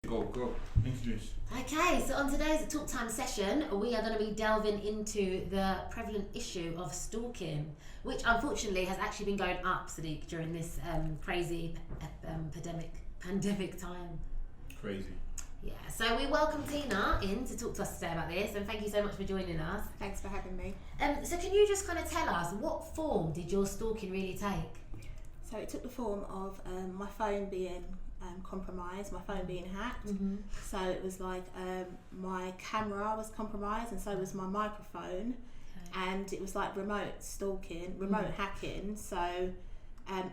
Go. Introduce. Okay, so on today's TalkTime session, we are going to be delving into the prevalent issue of stalking, which unfortunately has actually been going up, Sadiq, during this crazy pandemic time. Crazy. Yeah, so we welcome Tina in to talk to us today about this, and thank you so much for joining us. Thanks for having me. So can you just kind of tell us, what form did your stalking really take? So it took the form of my phone being compromised, my phone being hacked. Mm-hmm. So it was like my camera was compromised, and so was my microphone. Okay. And it was like remote stalking, remote hacking. So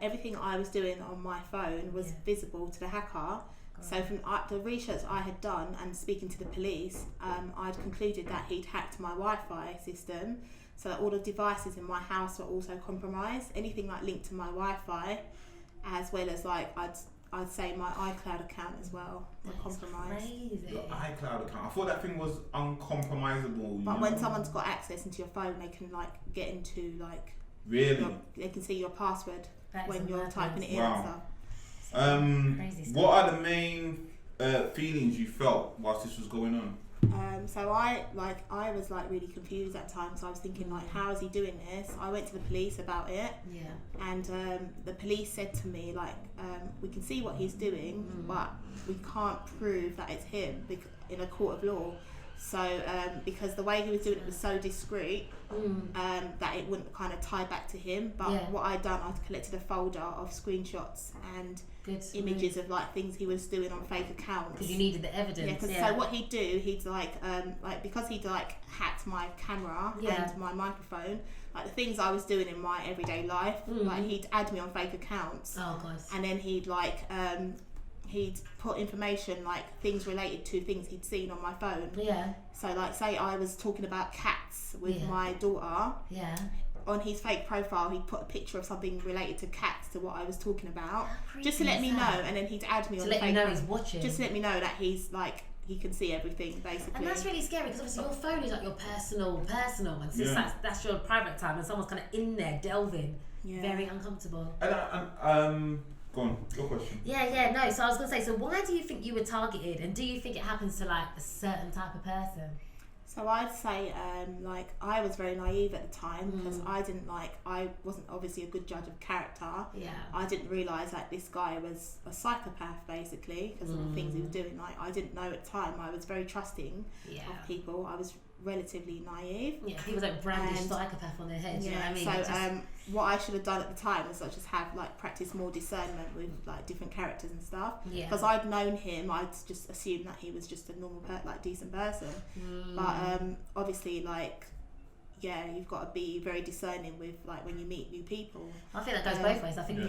everything I was doing on my phone was visible to the hacker. So from the research I had done and speaking to the police, I'd concluded that he'd hacked my Wi-Fi system, so that all the devices in my house were also compromised. Anything like linked to my Wi-Fi, as well as like I'd say my iCloud account as well were compromised. Crazy. Your iCloud account. I thought that thing was uncompromisable. But when someone's got access into your phone, they can like get into like Really? they can see your password That is when you're madness. typing it in Wow. and stuff. Crazy stuff. What are the main feelings you felt whilst this was going on? So I was like really confused at times. I was thinking like, how is he doing this? I went to the police about it, Yeah. and the police said to me like, we can see what he's doing, but we can't prove that it's him in a court of law. So because the way he was doing it was so discreet, that it wouldn't kind of tie back to him. But what I'd done, I'd collected a folder of screenshots and images of like things he was doing on fake accounts. Because you needed the evidence. So what he'd do, he'd like because he'd like hacked my camera and my microphone, like the things I was doing in my everyday life, like he'd add me on fake accounts. Oh god. And then he'd like he'd put information like things related to things he'd seen on my phone. Yeah. So like say I was talking about cats with my daughter. Yeah. On his fake profile, he'd put a picture of something related to cats to what I was talking about, just to let me know, and then he'd add me on the fake. To let you know he's watching. Just to let me know that he's like he can see everything basically. And that's really scary because obviously your phone is like your personal one. So that's your private time, and someone's kind of in there delving. Very uncomfortable. And go on, your question. No. So I was gonna say, so why do you think you were targeted, and do you think it happens to like a certain type of person? So I'd say like I was very naive at the time because I wasn't obviously a good judge of character. Yeah. I didn't realise that this guy was a psychopath basically because of the things he was doing. Like I didn't know at the time. I was very trusting of people. I was relatively naive. Yeah, people don't brandish psychopath on their head. You know what I mean? So what I should have done at the time was just have like practice more discernment with like different characters and stuff. Yeah. Because I'd known him, I'd just assumed that he was just a normal, decent person. But obviously, like, you've got to be very discerning with like when you meet new people. I think that goes both ways. I think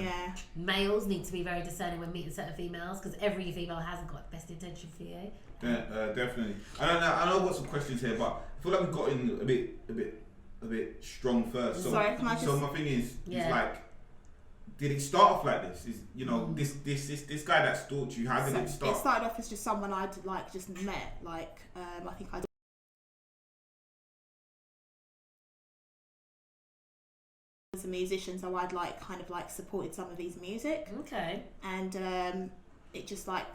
males need to be very discerning when meeting certain females because every female hasn't got the best intention for you. Definitely. And I know I've got some questions here, but I feel like we've got in a bit strong first. So, Sorry, can I just... so my thing is like, did it start off like this? Is this guy that stalked you? How did it start? It started off as just someone I'd like just met. Like I think I was a musician, so I'd like kind of like supported some of his music. Okay. And it just like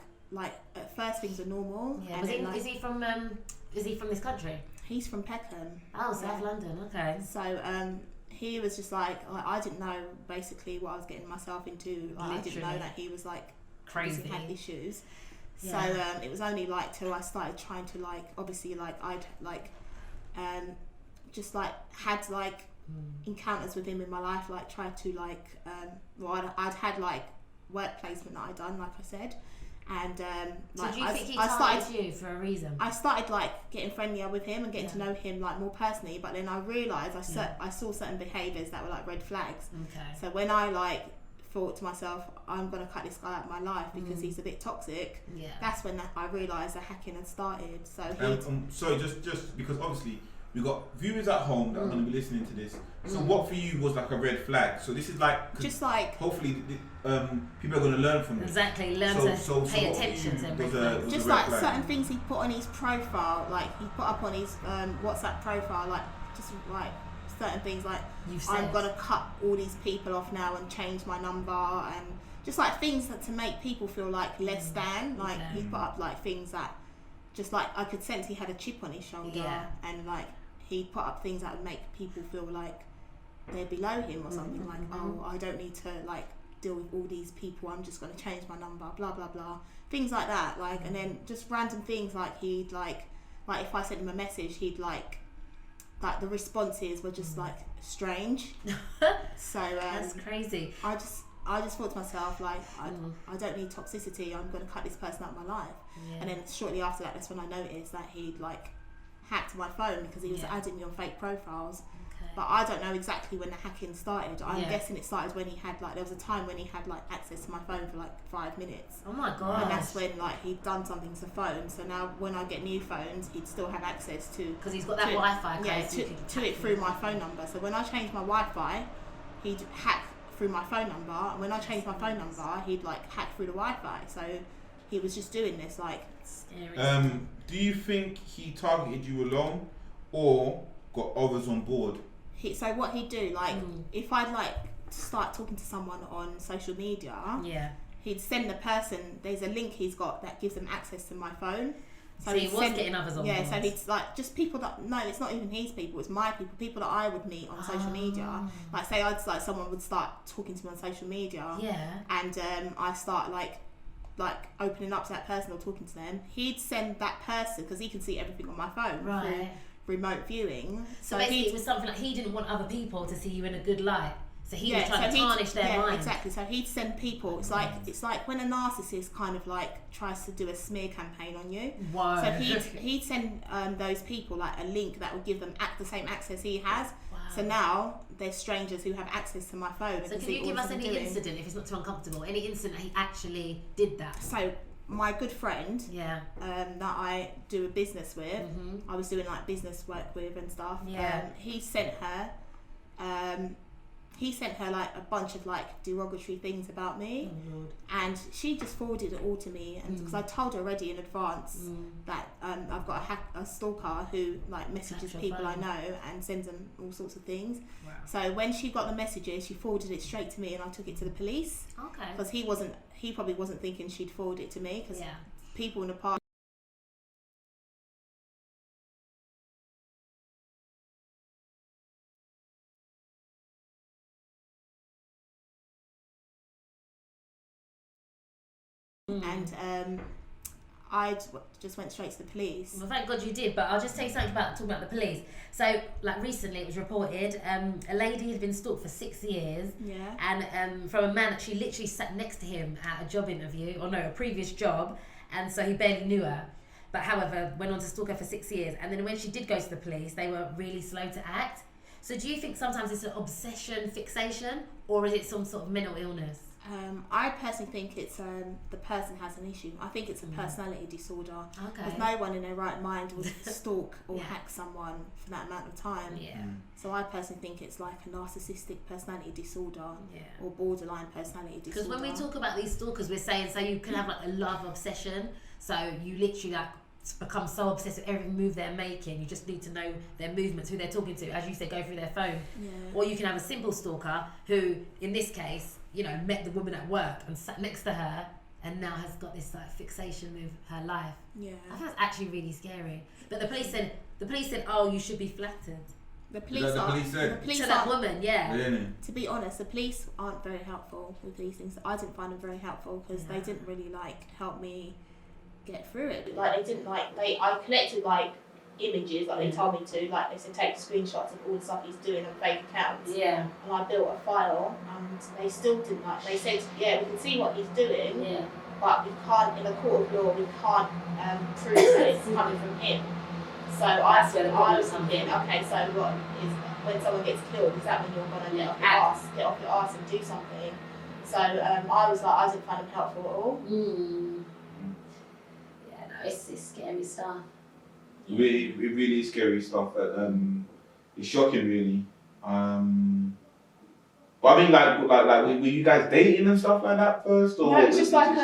at first things are normal. Yeah. Is he from this country? He's from Peckham. Oh, South London. Okay. So he was just like I didn't know basically what I was getting myself into. Like, I didn't know that he was like crazy, had issues. Yeah. So it was only like till I started trying to like obviously like I'd like just like had like encounters with him in my life, like tried to like I'd had like work placement that I'd done, like I said. And so do you think he targeted you for a reason? I started like getting friendlier with him and getting to know him like more personally, but then I realised I saw certain behaviours that were like red flags. Okay. So when I like thought to myself, I'm gonna cut this guy out of my life because he's a bit toxic. Yeah. That's when I realised the hacking had started. So sorry, just because obviously we've got viewers at home that are going to be listening to this. So what for you was like a red flag? So this is like just like hopefully people are going to learn from it. Exactly, learn to pay attention to everything. Just like certain things he put on his profile, like he put up on his WhatsApp profile, like just like certain things like I'm gonna cut all these people off now and change my number, and just like things that to make people feel like less than. Like he put up like things that just like I could sense he had a chip on his shoulder, and like he put up things that would make people feel like they're below him or something. Like, oh, I don't need to like deal with all these people, I'm just going to change my number, blah blah blah, things like that. Like, and then just random things like he'd like if I sent him a message, he'd like the responses were just like strange. So that's crazy. I just thought to myself, like, I don't need toxicity, I'm going to cut this person out of my life. And then shortly after that, that's when I noticed that he'd like hacked my phone because he was adding me on fake profiles. But I don't know exactly when the hacking started. I'm guessing it started when he had like, there was a time when he had like access to my phone for like 5 minutes. Oh my god! And that's when like he'd done something to the phone. So now when I get new phones, he'd still have access to, because he's got that Wi-Fi. Yeah, to it through my phone number. So when I changed my Wi-Fi, he'd hack through my phone number, and when I changed my phone number, he'd like hack through the Wi-Fi. So he was just doing this like. Scary. Do you think he targeted you alone, or got others on board? So what he'd do, like, if I'd like start talking to someone on social media, he'd send the person. There's a link he's got that gives them access to my phone. So he was getting others on board. Yeah, so he'd like just people that it's not even his people, it's my people that I would meet on social media. Like say someone would start talking to me on social media, and I start like opening up to that person or talking to them. He'd send that person, because he can see everything on my phone. Right. Remote viewing. So basically it was something like he didn't want other people to see you in a good light. So he was trying to tarnish their mind. Exactly. So he'd send people. It's like when a narcissist kind of like tries to do a smear campaign on you. Wow. So he'd send those people like a link that would give them the same access he has. Wow. So now there's strangers who have access to my phone. So can you give us any incident, if it's not too uncomfortable, any incident that he actually did that? So my good friend, that I do a business with, I was doing like business work with and stuff. He sent her like a bunch of like derogatory things about me, and she just forwarded it all to me. And because I told her already in advance that I've got a stalker who like messages people I know and sends them all sorts of things. Wow. So when she got the messages, she forwarded it straight to me, and I took it to the police. Okay. Because he probably wasn't thinking she'd forward it to me, because people in the past. And I just went straight to the police. Well, thank God you did, but I'll just tell you something talking about the police. So, like recently, it was reported a lady had been stalked for 6 years, and from a man that she literally sat next to him at a job interview, or no, a previous job, and so he barely knew her. But however, went on to stalk her for 6 years, and then when she did go to the police, they were really slow to act. So, do you think sometimes it's an obsession, fixation, or is it some sort of mental illness? I personally think it's the person has an issue. I think it's a personality disorder. Okay. Because no one in their right mind would stalk or hack someone for that amount of time. Yeah. So I personally think it's like a narcissistic personality disorder or borderline personality disorder. Because when we talk about these stalkers, we're saying so you can have like a love obsession. So you literally like become so obsessed with every move they're making. You just need to know their movements, who they're talking to. As you said, go through their phone. Yeah. Or you can have a simple stalker who, in this case, you know, met the woman at work and sat next to her and now has got this like fixation with her life. Yeah. I think that's actually really scary. But the police said, oh, you should be flattered. The police said to that woman, To be honest, the police aren't very helpful with these things. I didn't find them very helpful because they didn't really like help me get through it. Like they didn't I collected like images like they told me to, like they said take screenshots of all the stuff he's doing on fake accounts. Yeah. And I built a file, and they still didn't like. They said, we can see what he's doing, but we can't, in a court of law, we can't prove that it's coming from him. So I was thinking, okay, so what is when someone gets killed? Is that when you're gonna get off your arse and do something? So I was like, I didn't find him helpful at all. Yeah, no, it's scary stuff. Really scary stuff. It's shocking, really. But I mean, were you guys dating and stuff like that first, or no? It was just like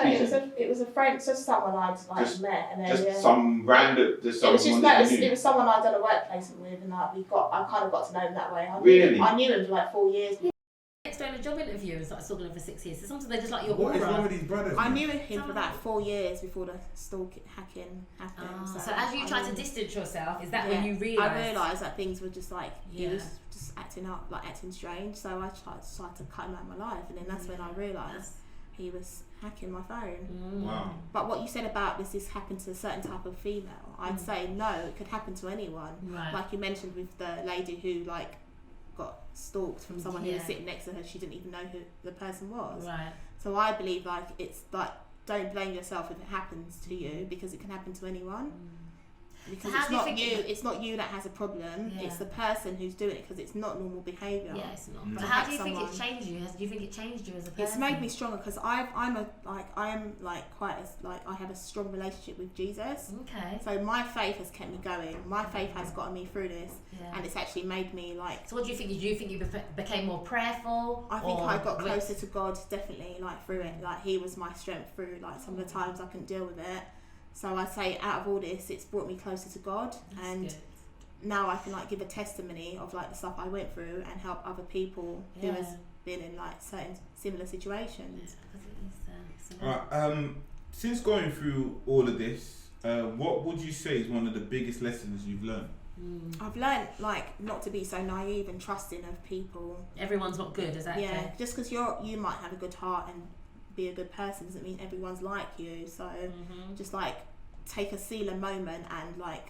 it was a friend, just someone I'd like met, and then just some random. It was someone I'd done a work placement with, and I kind of got to know him that way. I knew him for like 4 years. Doing a job interview and started talking to him for 6 years. So sometimes they just like your What aura. is wrong with these brothers? I knew him for about 4 years before the stalking, hacking happened. So as you try to distance yourself, is that when you realise? I realised that things were just like he was just acting up, like acting strange. So I tried to cut him out of my life, and then that's when I realised he was hacking my phone. Wow. But what you said about this happened to a certain type of female, I'd say no, it could happen to anyone. Right. Like you mentioned with the lady who like got stalked from someone who was sitting next to her. She didn't even know who the person was. Right. So I believe like it's like don't blame yourself if it happens to you, because it can happen to anyone. Because so it's not you that has a problem. It's the person who's doing it, because it's not normal behaviour. Yeah, it's not. But how do you think it changed you? Do you think it changed you as a person? It's made me stronger, because I have a strong relationship with Jesus. Okay. So my faith has kept me going. My faith has gotten me through this, and it's actually made me like. So what do you think? Do you think you became more prayerful? I think I got closer to God, definitely, like through it. Like He was my strength through like some of the times I couldn't deal with it. So I say, out of all this, it's brought me closer to God. That's and good. Now I can like give a testimony of like the stuff I went through and help other people who has been in like certain similar situations. Alright, since going through all of this, what would you say is one of the biggest lessons you've learned? I've learned like not to be so naive and trusting of people. Everyone's not good, is that okay? Just because you might have a good heart and be a good person doesn't mean everyone's like you. So just like seal a moment and like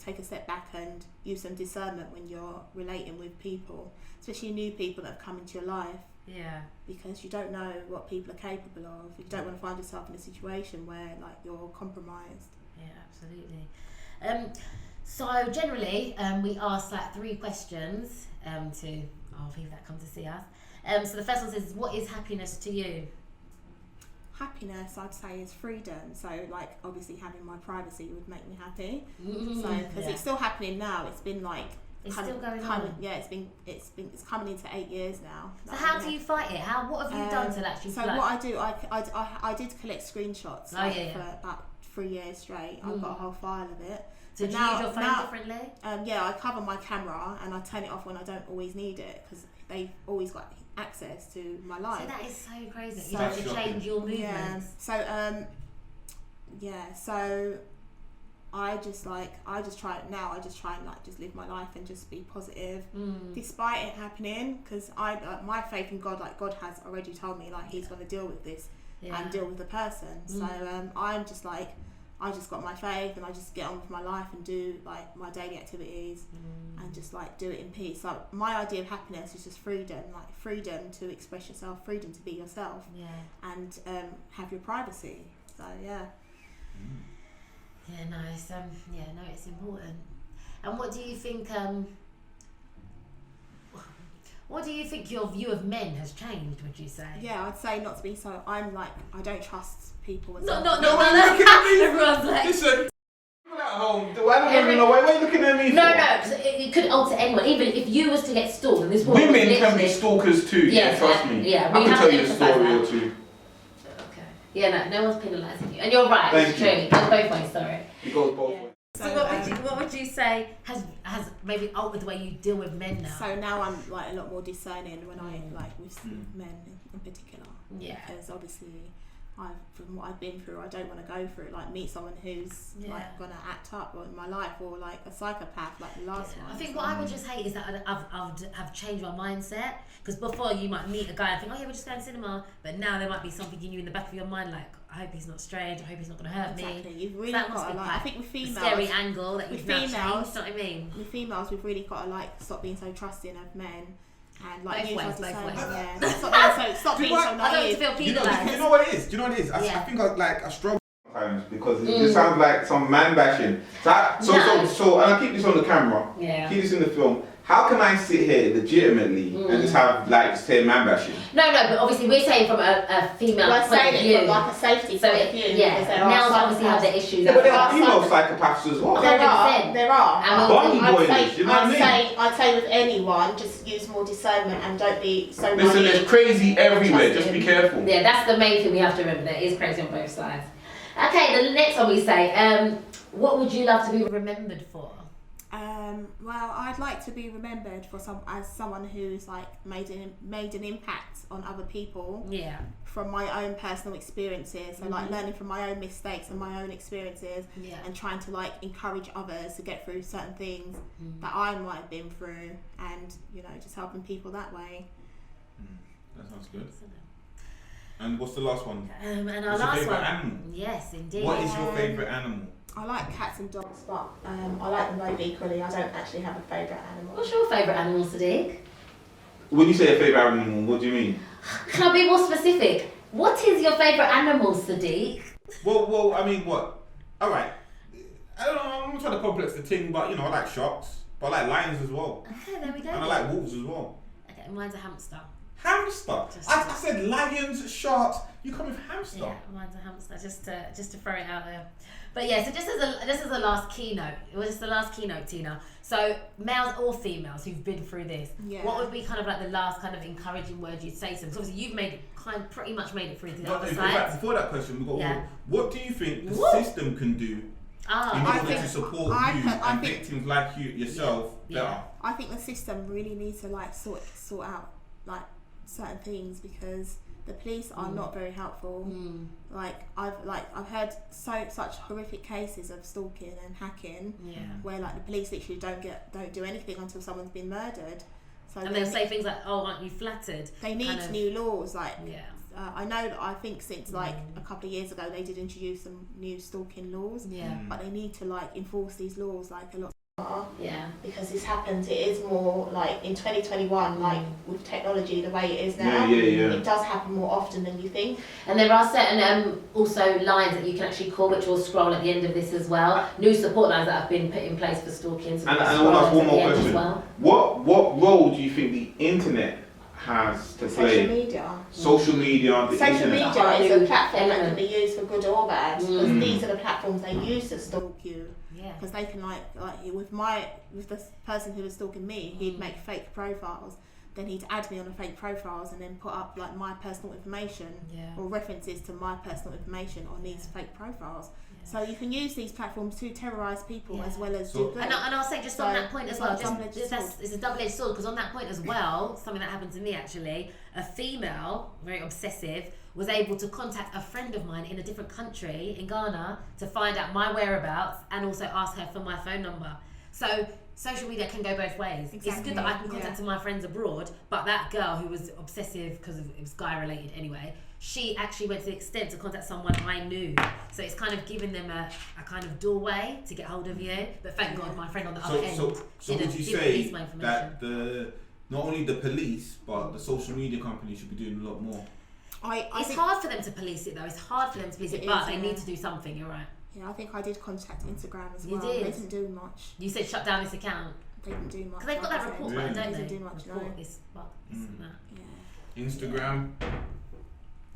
take a step back and use some discernment when you're relating with people, especially new people that have come into your life. Yeah. Because you don't know what people are capable of. You don't want to find yourself in a situation where like you're compromised. Yeah, absolutely. So generally, we ask like 3 questions to our people that come to see us. So the first one says, what is happiness to you? Happiness, I'd say, is freedom. So like obviously having my privacy would make me happy. So because it's still happening now. It's been like still going on. Yeah, it's coming into 8 years now. So how do you fight it? What have you done to actually? So what I do, I did collect screenshots for about 3 years straight. I've got a whole file of it. So do you use your phone differently? Yeah, I cover my camera and I turn it off when I don't always need it, because they've always got access to my life. So that is so crazy. So you have to change your movements. So I just try and like just live my life and just be positive despite it happening, because my faith in God, like God has already told me like He's going to deal with this and deal with the person. So I'm just like, I just got my faith and I just get on with my life and do like my daily activities and just like do it in peace. Like my idea of happiness is just freedom, like freedom to express yourself, freedom to be yourself, and have your privacy. So yeah. Yeah, nice. It's important. And what do you think? What do you think your view of men has changed? Would you say? Yeah, I'd say not to be so. I'm like, I don't trust people. No. Everyone's like, listen. People at home, why are you looking at me? No. It could alter anyone. Even if you was to get stalked, and this women can be stalkers too. Yeah, trust me. Yeah, I can tell you a story or two. Okay. Yeah, no one's penalising you, and you're right. It's true. It goes both ways. Sorry. It goes both ways. So what would you say has maybe altered the way you deal with men now? So now I'm like a lot more discerning when I like with men in particular. Yeah. Because obviously, from what I've been through, I don't want to go through it. Like meet someone who's like gonna act up in my life, or like a psychopath like the last one. I think what I would just hate is that I've changed my mindset, because before you might meet a guy and think, oh yeah, we're just going to cinema, but now there might be something in you in the back of your mind like, I hope he's not strange. I hope he's not going to hurt me. Exactly. You've really got to like. I think with females, scary angle that you've now changed. You know what I mean? With females, we've really got to like stop being so trusting of men, and like both ways. Yeah. Stop being so naive. I don't feel penalised. You know what it is? I think I struggle sometimes because it just sounds like some man bashing. So and I keep this on the camera. Yeah. Keep this in the film. how can I sit here legitimately and just have like say man bashing? No, but obviously we're saying from a female We're point saying of it view. from like a safety point of view. Yeah, males obviously have their issues. Yeah, but there are female psychopaths as well. There are. I'd say with anyone, just use more discernment and don't be so. Listen, there's crazy everywhere. Just be careful. Yeah, that's the main thing we have to remember. There is crazy on both sides. Okay, the next one we say, what would you love to be remembered for? Well, I'd like to be remembered for as someone who's like made an impact on other people. Yeah. From my own personal experiences, so like learning from my own mistakes and my own experiences, and trying to like encourage others to get through certain things that I might have been through, and just helping people that way. That sounds good. And what's the last one? And our what's last your favourite one? Animal? Yes, indeed. What is your favourite animal? I like cats and dogs, but I like them both equally. I don't actually have a favourite animal. What's your favourite animal, Sadiq? When you say a favourite animal, what do you mean? Can I be more specific? What is your favourite animal, Sadiq? Well, I mean, what? All right. I don't know. I'm not trying to complex the thing, but I like sharks, but I like lions as well. Okay, there we go. And I like wolves as well. Okay, mine's a hamster. Hamster. I said lions, sharks. You come with hamster. Yeah, mine's a hamster. Just to throw it out there. But yeah, so just as a last keynote, it was just the last keynote, Tina. So males or females who've been through this, what would be kind of like the last kind of encouraging word you'd say to them? Because obviously you've pretty much made it through to the other side. Before that question, we've got what do you think the system can do in order to support you and victims like yourself better? I think the system really needs to like sort out like certain things, because the police are not very helpful. Like I've heard such horrific cases of stalking and hacking, where like the police literally don't do anything until someone's been murdered. So and they'll say things like, "Oh, aren't you flattered?" They need new laws. Like I know that I think since like a couple of years ago they did introduce some new stalking laws. But they need to like enforce these laws like a lot. Because this happens, it is more like in 2021, like with technology the way it is now, it does happen more often than you think. And there are certain also lines that you can actually call, which will scroll at the end of this as well. New support lines that have been put in place for stalking. So and I want to ask one more question. What role do you think the internet has to play? Social media. Social media is a platform that can be used for good or bad, because these are the platforms they use to stalk you. Because they can like with the person who was stalking me, he'd make fake profiles, then he'd add me on the fake profiles and then put up like my personal information or references to my personal information on these fake profiles. So you can use these platforms to terrorise people as well as do good. And I'll say just on that point as well, it's a double-edged sword, because on that point as well, something that happened to me actually, a female, very obsessive, was able to contact a friend of mine in a different country, in Ghana, to find out my whereabouts and also ask her for my phone number. So social media can go both ways. Exactly. It's good that I can contact my friends abroad, but that girl who was obsessive, because it was guy related anyway, she actually went to the extent to contact someone I knew. So it's kind of giving them a kind of doorway to get hold of you. But thank God my friend on the other end so would you say that not only the police but the social media companies should be doing a lot more? It's hard for them to police it though. It's hard for them to police it, but they need to do something. You're right. Yeah, I think I did contact Instagram as well. You did. They didn't do much. You said shut down this account. They didn't do much. Because they've got that report button, don't they? They didn't do much. Report this, and that. Instagram.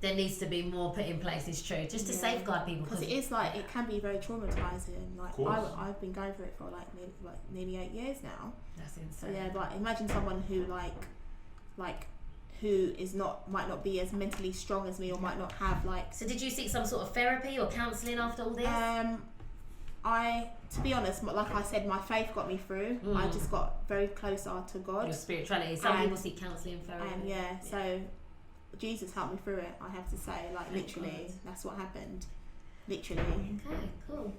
There needs to be more put in place. It's true, just to safeguard people. Because it is like it can be very traumatizing. Like I've been going through it for like nearly 8 years now. That's insane. So yeah, but imagine someone who who might not be as mentally strong as me, or might not have like. So did you seek some sort of therapy or counselling after all this? To be honest, like I said, my faith got me through. I just got very closer to God. Your spirituality. Some people seek counselling and therapy. So Jesus helped me through it. I have to say, like literally, that's what happened. Literally. Okay, cool.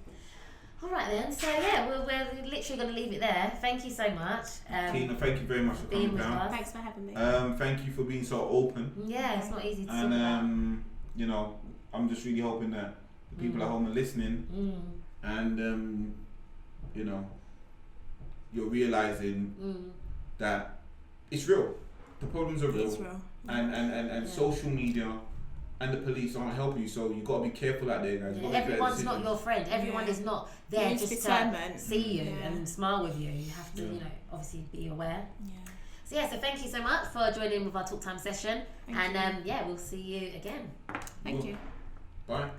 All right then, so yeah, we're literally going to leave it there. Thank you so much. Tina, thank you very much for coming down. Thanks for having me. Thank you for being so open. Yeah, it's not easy to talk about. I'm just really hoping that the people at home are listening and, you're realising that it's real. The problems are real. It's real. And social media and the police aren't helping you, so you got to be careful out there, guys. Yeah, everyone's not your friend. Everyone is not there just to see you and smile with you. You have to, you know, obviously be aware. Yeah. So thank you so much for joining with our talk time session, we'll see you again. Thank you. Bye.